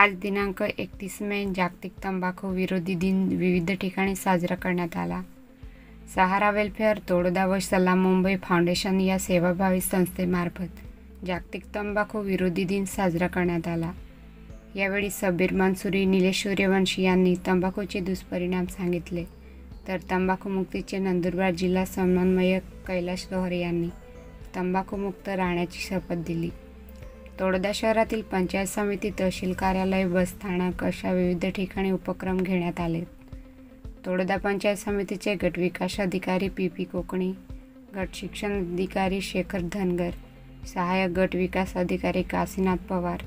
आज दिनांक 31 मे जागतिक तंबाखू विरोधी दिन विविध ठिकाणी साजरा करण्यात आला। सहारा वेलफेअर, तोडदा व सलाम मुंबई फाउंडेशन या सेवाभावी संस्थेमार्फत जागतिक तंबाखू विरोधी दिन साजरा करण्यात आला। यावेळी सबीर मंसूरी, निलेश सूर्यवंशी यांनी तंबाखूचे दुष्परिणाम सांगितले, तर तंबाखूमुक्तीचे नंदुरबार जिल्हा समन्वयक कैलाश लोहार यांनी तंबाखूमुक्त राहण्याची शपथ दिली। तोडदा शहरातील पंचायत समिती, तहसील कार्यालय, बसस्थानक अशा विविध ठिकाणी उपक्रम घेण्यात आले। तोडदा पंचायत समितीचे गट विकास अधिकारी पी कोकणी, गट शिक्षण अधिकारी शेखर धनगर, सहाय्यक गट विकास अधिकारी काशीनाथ पवार,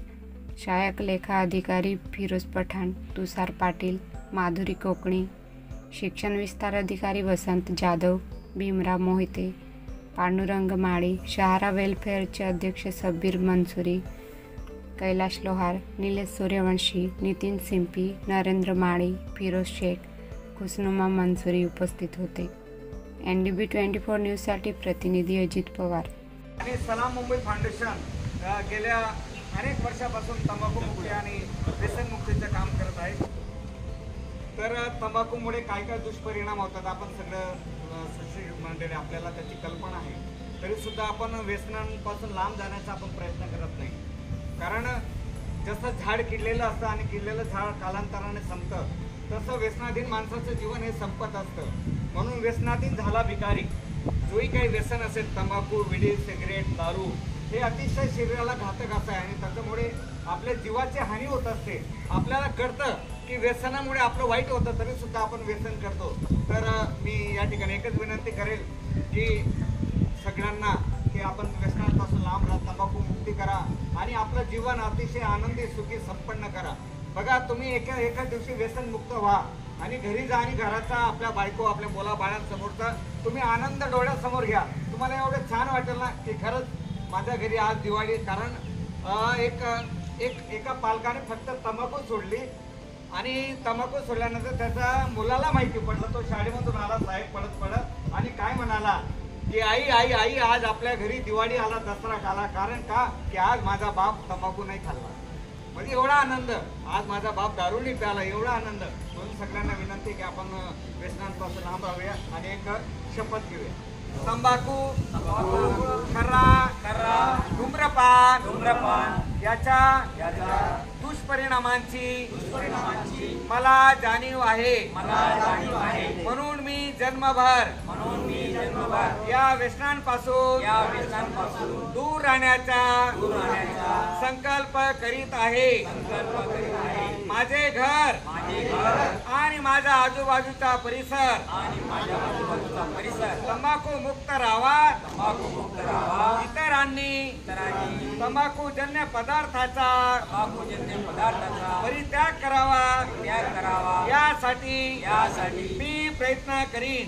सहाय्यक लेखा अधिकारी फिरोज पठाण, तुषार पाटील, माधुरी कोकणी, शिक्षण विस्तार अधिकारी वसंत जाधव, भीमराव मोहिते, पांडुरंग माळी, सहारा वेलफेअरचे अध्यक्ष सबीर मंसूरी, कैलाश लोहार, निलेश सूर्यवंशी, नितीन सिंपी, नरेंद्र माळी, फिरोज शेख, खुसनुमा मंसूरी उपस्थित होते। NDB 24 न्यूजसाठी प्रतिनिधी अजित पवार। आणि सलाम मुंबई फाउंडेशन गेल्या अनेक वर्षापासून तंबाखू मुक्ती आणि व्यसन मुक्तीचं काम करत आहे। तर तंबाखूमुळे काय काय दुष्परिणाम होतात आपण सगळं सुशिक्षित मंडळी आपल्याला त्याची कल्पना आहे, तरी सुद्धा आपण व्यसनांपासून लांब जाण्याचा आपण प्रयत्न करत नाही। कारण जसं झाड किडलेलं असतं आणि किडलेलं झाड कालांतराने संपतं, तसं व्यसनाधीन माणसाचं जीवन हे संपत असतं। म्हणून व्यसनाधीन झाला भिकारी, जोही काही व्यसन असेल, तंबाखू, विडी, सिगरेट, दारू, हे अतिशय शरीराला घातक असं आहे आणि त्याच्यामुळे आपल्या जीवाची हानी होत असते। आपल्याला कळतं की व्यसनामुळे आपलं वाईट होतं, तरी सुद्धा आपण व्यसन करतो। तर मी या ठिकाणी एकच विनंती करेल की सगळ्यांना की आपण व्यसनांपासून लांब राहा, तंबाखू मुक्ती करा आणि आपलं जीवन अतिशय आनंदी, सुखी, संपन्न करा। बघा, तुम्ही एका दिवशी व्यसन मुक्त व्हा आणि घरी जा आणि घराचा, आपल्या बायको, आपल्या मुलाबाळांसमोरचा तुम्ही आनंद डोळ्यासमोर घ्या। तुम्हाला एवढं छान वाटेल ना की खरंच माझ्या घरी आज दिवाळी। कारण एका पालकाने फक्त तंबाखू सोडली आणि तंबाखू सोडल्यानंतर त्याच्या मुलाला माहिती पडलं, तो शाळेमधून आला साहेब पडत आणि काय म्हणाला की आई आई आई आज आपल्या घरी दिवाळी आला, दसरा आला। कारण का की आज माझा बाप तंबाखू नाही खाल्ला। म्हणजे एवढा आनंद, आज माझा बाप दारू नाही प्याला, एवढा आनंद। म्हणून सगळ्यांना विनंती की आपण व्यसनांपासून लांब राहूया आणि एक शपथ घेऊया। तंबाखू, खर्रा, धूम्रपान याच्या दुष्परिणामांची मला जाणीव आहे। म्हणून मी जन्मभर या व्यसनांपासून दूर राहण्याचा संकल्प करीत आहे। माझे घर आणि माझा आजूबाजूचा परिसर तंबाखू मुक्त राहावा। इतरांनी तंबाखूजन्य पदार्थाचा परित्याग करावा, यासाठी मी प्रयत्न करीन।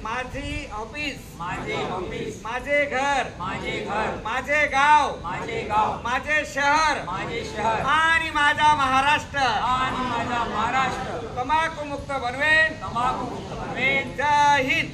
माझी ऑफिस, माझे घर, माझे गाव, माझे शहर आणि माझा महाराष्ट्र तंबाखू मुक्त बनवेन। जय हिंद।